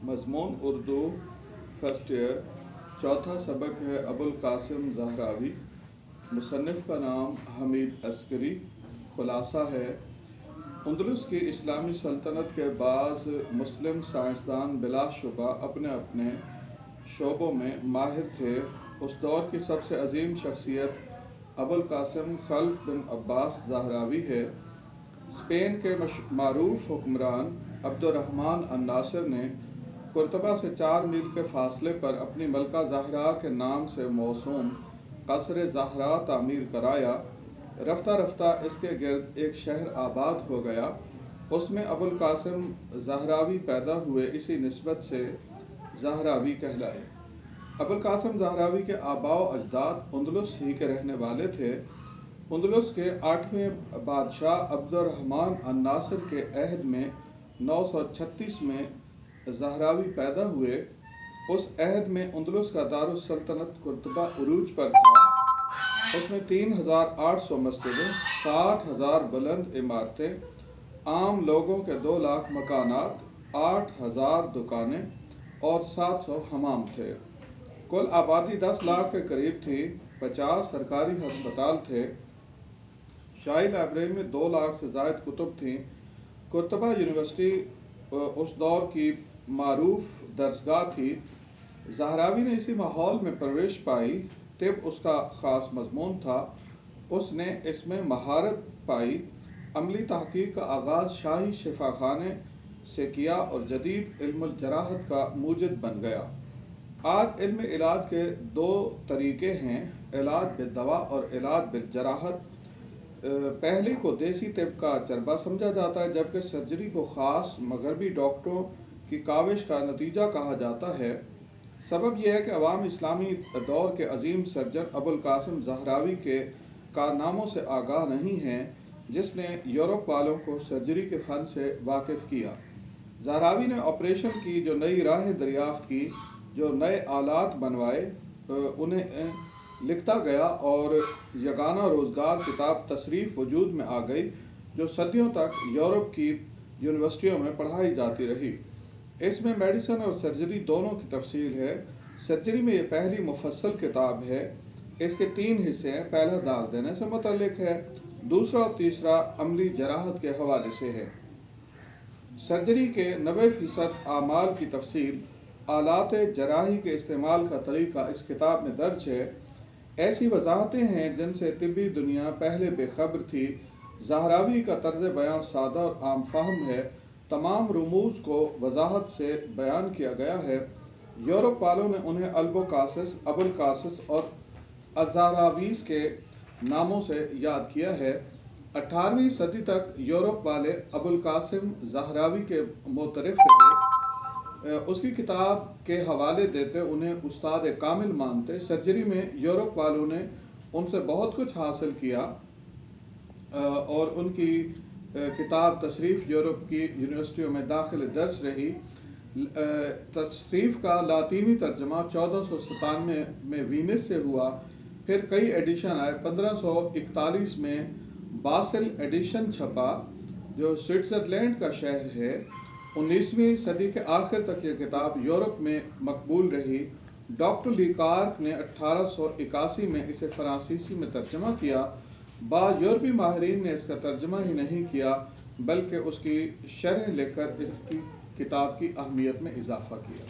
مضمون Urdu first year, چوتھا سبق ہے ابوالقاسم زہراوی۔ مصنف کا نام حمید عسکری۔ خلاصہ ہے، اندلس کی اسلامی سلطنت کے بعض مسلم سائنسدان بلا شبہ اپنے اپنے شعبوں میں ماہر تھے۔ اس دور کی سب سے عظیم شخصیت ابوالقاسم خلف بن عباس زہراوی ہے۔ اسپین کے معروف حکمران عبدالرحمن الناصر نے قرطبہ سے 4 میل کے فاصلے پر اپنی ملکہ زہرا کے نام سے موسوم قصر زہرا تعمیر کرایا۔ رفتہ رفتہ اس کے گرد ایک شہر آباد ہو گیا۔ اس میں ابوالقاسم زہراوی پیدا ہوئے، اسی نسبت سے زہراوی کہلائے۔ ابوالقاسم زہراوی کے آباء و اجداد اندلس ہی کے رہنے والے تھے۔ اندلس کے 8ویں بادشاہ عبدالرحمن الناصر کے عہد میں 936 میں زہراوی پیدا ہوئے۔ اس عہد میں اندلس کا دارالسلطنت قرطبہ عروج پر تھا۔ اس میں 3800 مسجدیں، 60,000 بلند عمارتیں، عام لوگوں کے 2 لاکھ مکانات، 8000 دکانیں اور 700 حمام تھے۔ کل آبادی 10 لاکھ کے قریب تھی۔ 50 سرکاری ہسپتال تھے۔ شاہی لائبریری میں 2 لاکھ سے زائد کتب تھیں۔ قرطبہ یونیورسٹی اس دور کی معروف درسگاہ تھی۔ زہراوی نے اسی ماحول میں پرورش پائی۔ طب اس کا خاص مضمون تھا۔ اس نے اس میں مہارت پائی۔ عملی تحقیق کا آغاز شاہی شفا خانے سے کیا اور جدید علم الجراحت کا موجد بن گیا۔ آج علم علاج کے 2 طریقے ہیں، علاج بالدوا اور علاج بالجراحت۔ پہلے کو دیسی طب کا چربہ سمجھا جاتا ہے، جبکہ سرجری کو خاص مغربی ڈاکٹروں کی کاوش کا نتیجہ کہا جاتا ہے۔ سبب یہ ہے کہ عوام اسلامی دور کے عظیم سرجن ابوالقاسم زہراوی کے کارناموں سے آگاہ نہیں ہیں، جس نے یورپ والوں کو سرجری کے فن سے واقف کیا۔ زہراوی نے آپریشن کی جو نئی راہیں دریافت کی، جو نئے آلات بنوائے، انہیں لکھتا گیا اور یگانہ روزگار کتاب تصریف وجود میں آ گئی، جو صدیوں تک یورپ کی یونیورسٹیوں میں پڑھائی جاتی رہی۔ اس میں میڈیسن اور سرجری دونوں کی تفصیل ہے۔ سرجری میں یہ پہلی مفصل کتاب ہے۔ اس کے 3 حصے ہیں۔ پہلا داغ دینے سے متعلق ہے، دوسرا اور تیسرا عملی جراحت کے حوالے سے ہے۔ سرجری کے 90% اعمال کی تفصیل، آلات جراحی کے استعمال کا طریقہ اس کتاب میں درج ہے۔ ایسی وضاحتیں ہیں جن سے طبی دنیا پہلے بے خبر تھی۔ زہراوی کا طرز بیان سادہ اور عام فہم ہے۔ تمام رموز کو وضاحت سے بیان کیا گیا ہے۔ یورپ والوں نے انہیں البوقاسس، ابوالقاسس اور الزہراویز کے ناموں سے یاد کیا ہے۔ 18ویں صدی تک یورپ والے ابوالقاسم زہراوی کے معترف رہے۔ اس کی کتاب کے حوالے دیتے انہیں استاد کامل مانتے۔ سرجری میں یورپ والوں نے ان سے بہت کچھ حاصل کیا اور ان کی کتاب تصریف یورپ کی یونیورسٹیوں میں داخل درس رہی۔ تصریف کا لاطینی ترجمہ 1497 میں وینس سے ہوا، پھر کئی ایڈیشن آئے۔ 1541 میں باسل ایڈیشن چھپا، جو سوئٹزرلینڈ کا شہر ہے۔ 19ویں صدی کے آخر تک یہ کتاب یورپ میں مقبول رہی۔ ڈاکٹر لی کارک نے 1881 میں اسے فرانسیسی میں ترجمہ کیا۔ بعض یورپی ماہرین نے اس کا ترجمہ ہی نہیں کیا، بلکہ اس کی شرح لکھ کر اس کی کتاب کی اہمیت میں اضافہ کیا۔